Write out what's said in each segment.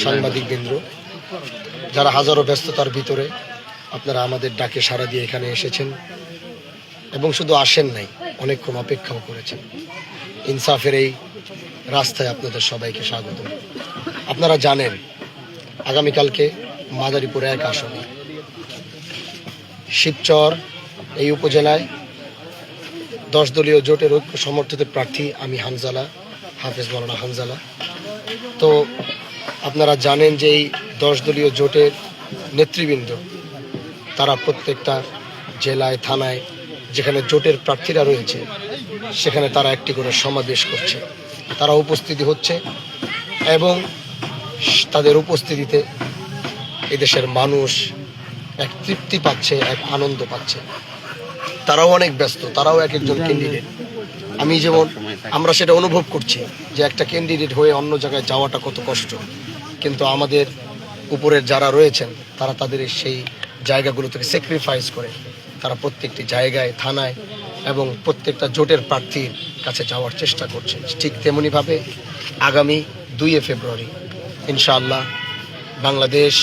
সাংবাদিক বৃন্দ, যারা হাজারো ব্যস্ততার ভিতরে আপনারা আমাদের ডাকে সাড়া দিয়ে এখানে এসেছেন এবং শুধু আসেন নাই, অনেকক্ষণ অপেক্ষাও করেছেন। ইনসাফের এই রাস্তায় আপনাদের সবাইকে স্বাগত। আপনারা জানেন আগামীকালকে মাদারীপুর ১ আসনে শিবচর এই উপজেলায় 10 দলীয় জোটের ঐক্য সমর্থিত প্রার্থী আমি হানজালা, হাফেজ মাওলানা হানজালা। তো আপনারা জানেন যে এই 10 দলীয় জোটের নেতৃবৃন্দ তারা প্রত্যেকটা জেলায়, থানায় যেখানে জোটের প্রার্থীরা রয়েছে সেখানে তারা একটি করে সমাবেশ করছে, তারা উপস্থিতি হচ্ছে এবং তাদের উপস্থিতিতে এদেশের মানুষ এক তৃপ্তি পাচ্ছে, এক আনন্দ পাচ্ছে। তারাও অনেক ব্যস্ত, তারাও এক একজন ক্যান্ডিডেট। আমি যেমন আমরা সেটা অনুভব করছি যে একটা ক্যান্ডিডেট হয়ে অন্য জায়গায় যাওয়াটা কত কষ্ট, কিন্তু আমাদের উপরের যারা রয়েছেন তারা তাদের সেই জায়গাগুলো থেকে স্যাক্রিফাইস করে তারা প্রত্যেকটি জায়গায়, থানায় এবং প্রত্যেকটা জোটের প্রার্থীর কাছে যাওয়ার চেষ্টা করছে। ঠিক তেমনিভাবে আগামী 2 ফেব্রুয়ারি ইনশাআল্লাহ বাংলাদেশ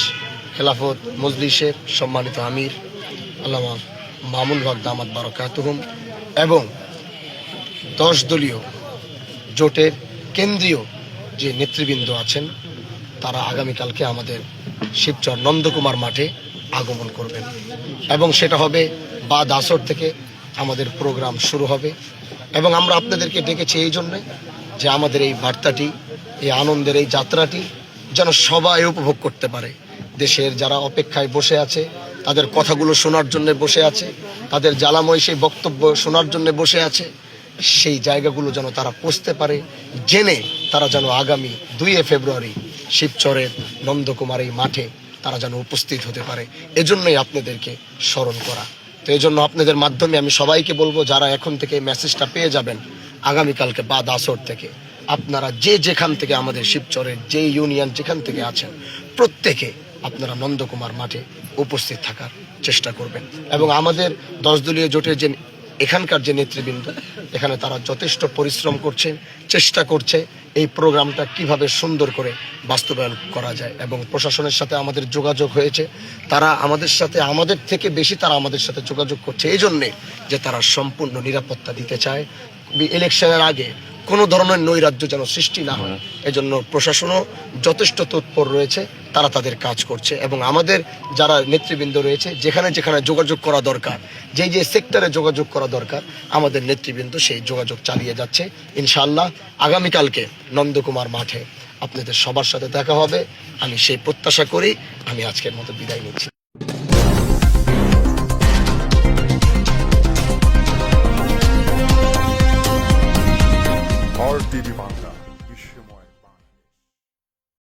খেলাফত মজলিসের সম্মানিত আমির আল্লামা মামুনুল হক দামাত বারাকাতুহুম এবং 10 দলীয় জোটের কেন্দ্রীয় যে নেতৃবৃন্দ আছেন তারা আগামীকালকে আমাদের শিবচর নন্দকুমার মাঠে আগমন করবেন এবং সেটা হবে বাদ আসর থেকে আমাদের প্রোগ্রাম শুরু হবে। এবং আমরা আপনাদেরকে ডেকেছি এই জন্যে যে আমাদের এই বার্তাটি, এই আনন্দের এই যাত্রাটি যেন সবাই উপভোগ করতে পারে। দেশের যারা অপেক্ষায় বসে আছে, তাদের কথাগুলো শোনার জন্য বসে আছে, তাদের জ্বালাময় সেই বক্তব্য শোনার জন্য বসে আছে, সেই জায়গাগুলো যেন তারা পৌঁছতে পারে, জেনে তারা যেন আগামী 2 ফেব্রুয়ারি শিবচরের নন্দকুমার এই মাঠে তারা যেন উপস্থিত হতে পারে। এজন্যই আপনাদেরকে স্মরণ করা। তো এজন্য আপনাদের মাধ্যমে আমি সবাইকে বলবো, যারা এখন থেকে মেসেজটা পেয়ে যাবেন আগামীকালকে বাদ আসর থেকে, আপনারা যে যেখান থেকে আমাদের শিবচরের যে ইউনিয়ন যেখান থেকে আছেন প্রত্যেকে আপনারা নন্দকুমার মাঠে উপস্থিত থাকার চেষ্টা করবেন। এবং আমাদের 10 দলীয় জোটের যে এখানকার যে নেতৃবৃন্দ এখানে তারা যথেষ্ট পরিশ্রম করছে, চেষ্টা করছে এই প্রোগ্রামটা কিভাবে সুন্দর করে বাস্তবায়ন করা যায়। এবং প্রশাসনের সাথে আমাদের যোগাযোগ হয়েছে, তারা আমাদের সাথে, আমাদের থেকে বেশি তারা আমাদের সাথে যোগাযোগ করছে এই জন্যে যে তারা সম্পূর্ণ নিরাপত্তা দিতে চায়। ইলেকশনের আগে কোনো ধরনের নৈরাজ্য যেন সৃষ্টি না হয়, এজন্য প্রশাসনও যথেষ্ট তৎপর রয়েছে, তারা তাদের কাজ করছে। এবং আমাদের যারা নেতৃবৃন্দ রয়েছে যেখানে যেখানে যোগাযোগ করা দরকার, যে সেক্টরে যোগাযোগ করা দরকার, আমাদের নেতৃবৃন্দ সেই যোগাযোগ চালিয়ে যাচ্ছে। ইনশাআল্লাহ আগামীকালকে নন্দকুমার মাঠে আপনাদের সবার সাথে দেখা হবে, আমি সেই প্রত্যাশা করি। আমি আজকের মতো বিদায় নিচ্ছি। RTV বাংলা।